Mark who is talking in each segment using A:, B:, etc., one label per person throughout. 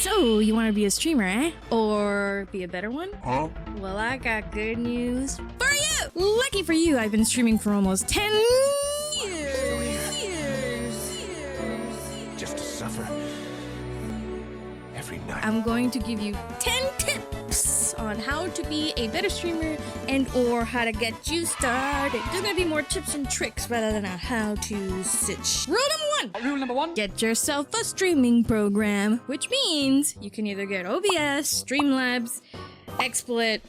A: So, you want to be a streamer, eh? Or be a better one?
B: Huh?
A: Well, I got good news for you! Lucky for you, I've been streaming for almost 10 years.
B: Just to suffer every night.
A: I'm going to give you 10 tips on how to be a better streamer and or how to get you started. There's gonna be more tips and tricks rather than a how-to stitch. Rule number one. Get yourself a streaming program, which means you can either get OBS, Streamlabs, XSplit,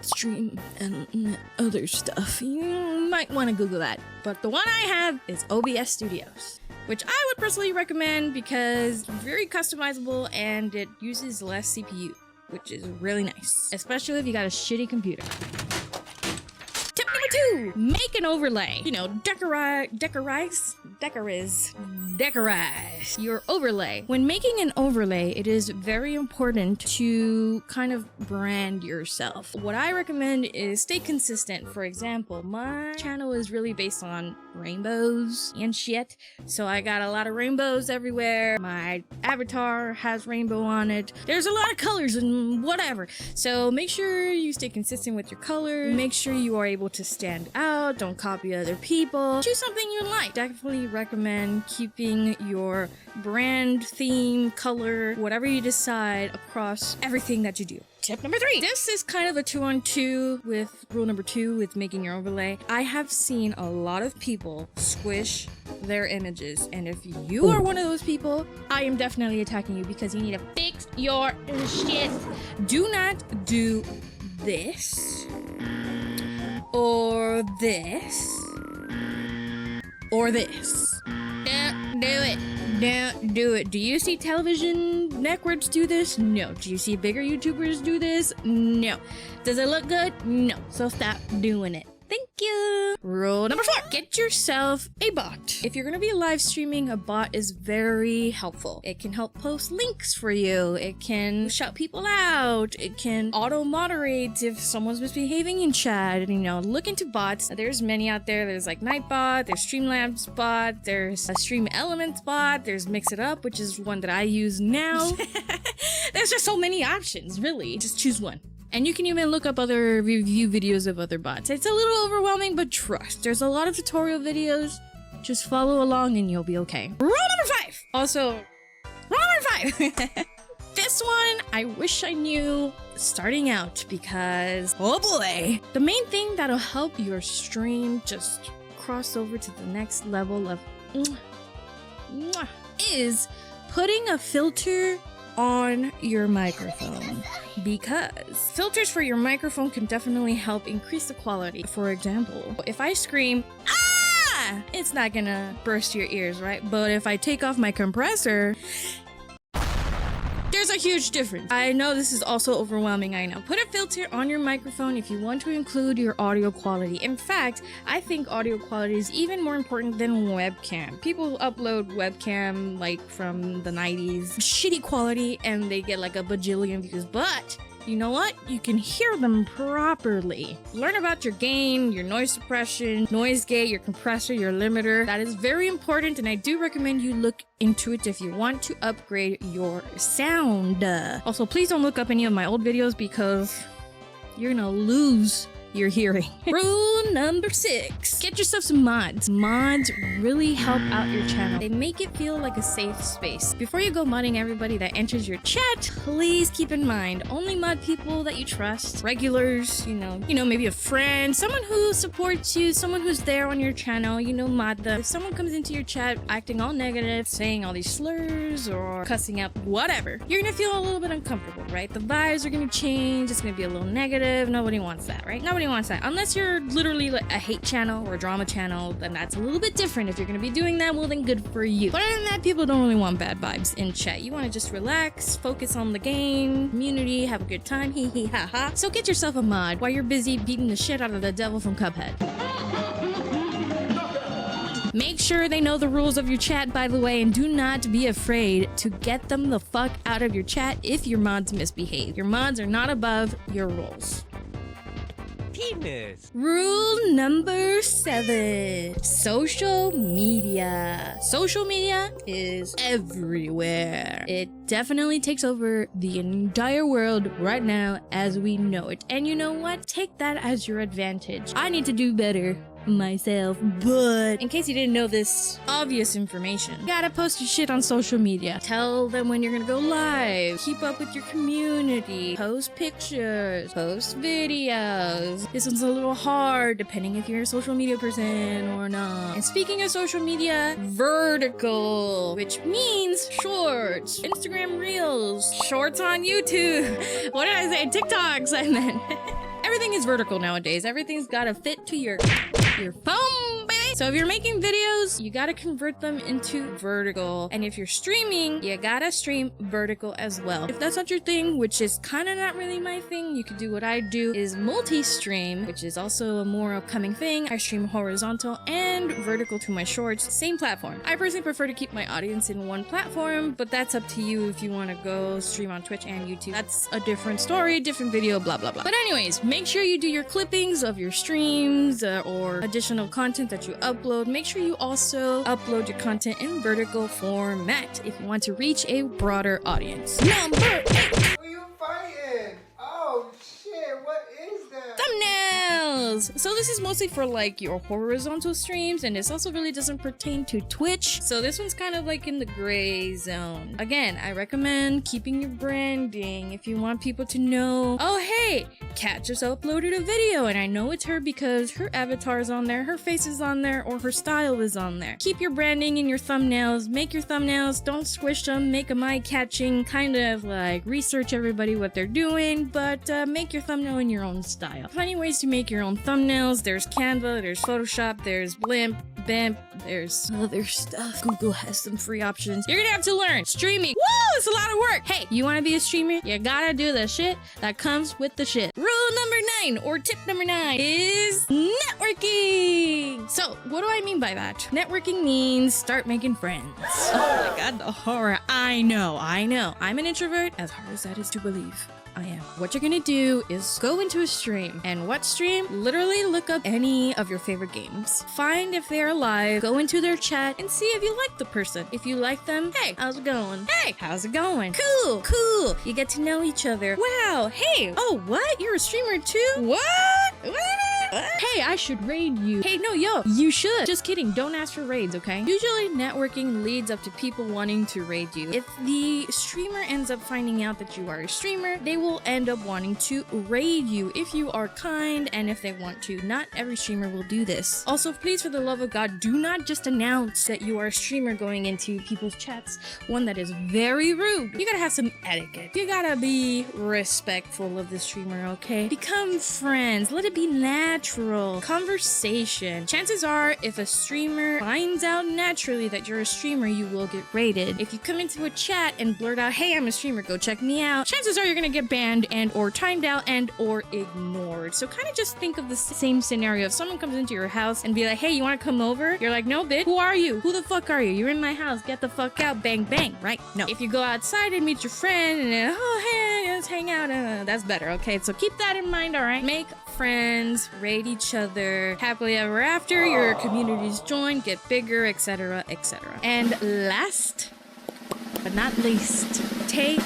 A: Stream, and other stuff. You might want to Google that. But the one I have is OBS Studios, which I would personally recommend because it's very customizable and it uses less CPU, which is really nice, especially if you got a shitty computer. Tip number 2, make an overlay. You know, decorize your overlay. When making an overlay, it is very important to kind of brand yourself. What I recommend is stay consistent. For example, my channel is really based on rainbows and shit, so I got a lot of rainbows everywhere. My avatar has rainbow on it. There's a lot of colors and whatever, so make sure you stay consistent with your colors. Make sure you are able to stand out. Don't copy other people. Choose something you like. Definitely recommend keeping your brand, theme, color, whatever you decide across everything that you do. Tip number 3. This is kind of a 2-on-2 with rule number 2 with making your overlay. I have seen a lot of people squish their images, and if you are one of those people, I am definitely attacking you because you need to fix your shit. Do not do this or this or this. Don't do it. Don't do it. Do you see television networks do this? No. Do you see bigger YouTubers do this? No. Does it look good? No. So stop doing it. Thank you. Rule number 4. Get yourself a bot. If you're going to be live streaming, a bot is very helpful. It can help post links for you. It can shout people out. It can auto-moderate if someone's misbehaving in chat. You know, look into bots. There's many out there. There's like Nightbot, there's Streamlabs bot, there's a Stream Elements bot, there's Mix It Up, which is one that I use now. There's just so many options, really. Just choose one. And you can even look up other review videos of other bots. It's a little overwhelming, but trust. There's a lot of tutorial videos. Just follow along and you'll be okay. Rule number 5. Also, rule number 5. This one, I wish I knew starting out because, oh boy. The main thing that'll help your stream just cross over to the next level of is putting a filter on your microphone, because filters for your microphone can definitely help increase the quality. For example, if I scream, ah, it's not gonna burst your ears, right? But if I take off my compressor, there's a huge difference. I know this is also overwhelming, I know. Put a filter on your microphone if you want to include your audio quality. In fact, I think audio quality is even more important than webcam. People upload webcam like from the 90s, shitty quality, and they get like a bajillion views, but you know what? You can hear them properly. Learn about your gain, your noise suppression, noise gate, your compressor, your limiter. That is very important, and I do recommend you look into it if you want to upgrade your sound. Also, please don't look up any of my old videos because you're gonna lose your hearing. Rule number 6. Get yourself some mods. Mods really help out your channel. They make it feel like a safe space. Before you go modding everybody that enters your chat, please keep in mind, only mod people that you trust. Regulars, you know, maybe a friend, someone who supports you, someone who's there on your channel, mod them. If someone comes into your chat acting all negative, saying all these slurs or cussing out, whatever, you're gonna feel a little bit uncomfortable, right? The vibes are gonna change. It's gonna be a little negative. Nobody wants that, right? Nobody wants that. Unless you're literally like a hate channel or a drama channel, then that's a little bit different. If you're gonna be doing that, well then good for you. But other than that, people don't really want bad vibes in chat. You want to just relax, focus on the game, community, have a good time, hee hee ha ha. So get yourself a mod while you're busy beating the shit out of the devil from Cuphead. Make sure they know the rules of your chat, by the way, and do not be afraid to get them the fuck out of your chat if your mods misbehave. Your mods are not above your rules.
B: penis.
A: Rule number 7. Social media. Social media is everywhere. It definitely takes over the entire world right now as we know it. And you know what? Take that as your advantage. I need to do better myself, but in case you didn't know this obvious information, you gotta post your shit on social media. Tell them when you're gonna go live. Keep up with your community. Post pictures. Post videos. This one's a little hard depending if you're a social media person or not. And speaking of social media, vertical, which means shorts, Instagram reels, shorts on YouTube. What did I say? TikToks, I meant. Everything is vertical nowadays. Everything's gotta fit to your phone, baby. So if you're making videos, you gotta convert them into vertical. And if you're streaming, you gotta stream vertical as well. If that's not your thing, which is kind of not really my thing, you could do what I do, is multi-stream, which is also a more upcoming thing. I stream horizontal and vertical to my shorts, same platform. I personally prefer to keep my audience in one platform, but that's up to you if you want to go stream on Twitch and YouTube. That's a different story, different video, blah, blah, blah. But anyways, make sure you do your clippings of your streams or additional content that you upload. Make sure you also upload your content in vertical format if you want to reach a broader audience. Number 8.
C: Who you fighting? Oh shit, what is that?
A: Thumbnails! So this is mostly for like your horizontal streams, and this also really doesn't pertain to Twitch. So this one's kind of like in the gray zone. Again, I recommend keeping your branding if you want people to know, oh hey, Kat just uploaded a video and I know it's her because her avatar is on there, her face is on there, or her style is on there. Keep your branding in your thumbnails. Make your thumbnails, don't squish them, make them eye-catching, kind of like research everybody what they're doing, but make your thumbnail in your own style. Plenty ways to make your own thumbnails. There's Canva, there's Photoshop, there's Blimp, BIMP, there's other stuff. Google has some free options. You're gonna have to learn. Streaming. Woo! It's a lot of work. Hey, you wanna be a streamer? You gotta do the shit that comes with the shit. Rule number 9, or tip number 9, is networking. So, what do I mean by that? Networking means start making friends. Oh my god, the horror. I know. I'm an introvert, as hard as that is to believe. I am. What you're gonna do is go into a stream. And what stream? Literally look up any of your favorite games. Find if they're live, go into their chat, and see if you like the person. If you like them, hey, how's it going? Hey, how's it going? Cool, cool. You get to know each other. Wow, hey, oh, what? You're a streamer too? What? Hey, I should raid you. Hey, no, yo, you should. Just kidding. Don't ask for raids, okay? Usually networking leads up to people wanting to raid you. If the streamer ends up finding out that you are a streamer, they will end up wanting to raid you if you are kind and if they want to. Not every streamer will do this. Also, please, for the love of God, do not just announce that you are a streamer going into people's chats. One, that is very rude. You gotta have some etiquette. You gotta be respectful of the streamer, okay? Become friends. Let it be natural. Conversation. Chances are, if a streamer finds out naturally that you're a streamer, you will get raided. If you come into a chat and blurt out, hey, I'm a streamer, go check me out, chances are you're gonna get banned and or timed out and or ignored. So kind of just think of the same scenario. If someone comes into your house and be like, hey, you want to come over? You're like, no, bitch. Who are you? Who the fuck are you? You're in my house. Get the fuck out. Bang, bang. Right? No. If you go outside and meet your friend and then, oh, hey, let's hang out. That's better. Okay. So keep that in mind. All right. Make friends, raid each other, happily ever after, your communities join, get bigger, etc., etc. And last but not least, take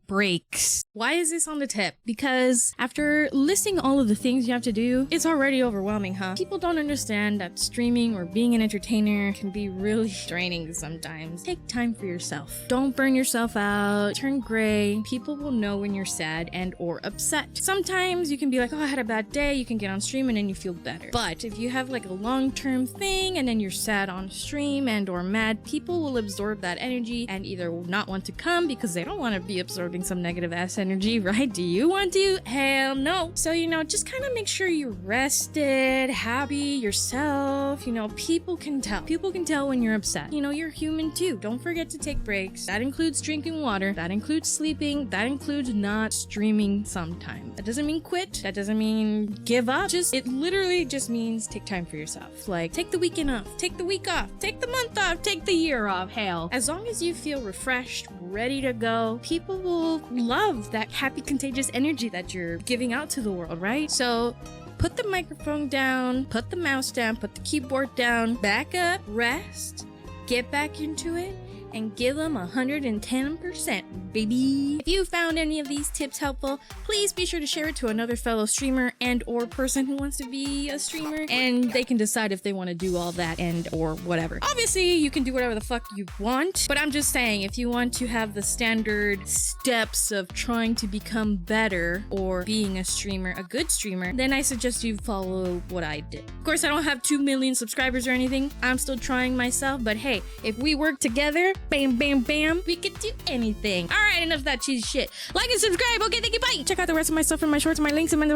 A: breaks. Why is this on the tip? Because after listing all of the things you have to do, it's already overwhelming, huh? People don't understand that streaming or being an entertainer can be really draining sometimes. Take time for yourself. Don't burn yourself out. Turn gray. People will know when you're sad and or upset. Sometimes you can be like, oh, I had a bad day. You can get on stream and then you feel better. But if you have like a long-term thing and then you're sad on stream and or mad, people will absorb that energy and either not want to come because they don't want to be absorbing some negative ass energy, right? Do you want to? Hell no. So, just kind of make sure you're rested, happy, yourself. People can tell. People can tell when you're upset. You're human too. Don't forget to take breaks. That includes drinking water. That includes sleeping. That includes not streaming sometime. That doesn't mean quit. That doesn't mean give up. It literally just means take time for yourself. Like, take the weekend off. Take the week off. Take the month off. Take the year off. Hell. As long as you feel refreshed, ready to go, people will love that happy, contagious energy that you're giving out to the world, right? So put the microphone down, put the mouse down, put the keyboard down, back up, rest, get back into it, and give them 110%, baby. If you found any of these tips helpful, please be sure to share it to another fellow streamer and or person who wants to be a streamer, and they can decide if they want to do all that and or whatever. Obviously, you can do whatever the fuck you want, but I'm just saying, if you want to have the standard steps of trying to become better or being a streamer, a good streamer, then I suggest you follow what I did. Of course, I don't have 2 million subscribers or anything. I'm still trying myself, but hey, if we work together, bam, bam, bam, we can do anything. All right, enough of that cheesy shit. Like and subscribe. Okay, thank you, bye. Check out the rest of my stuff and my shorts and my links in the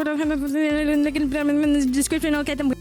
A: description. Okay, then.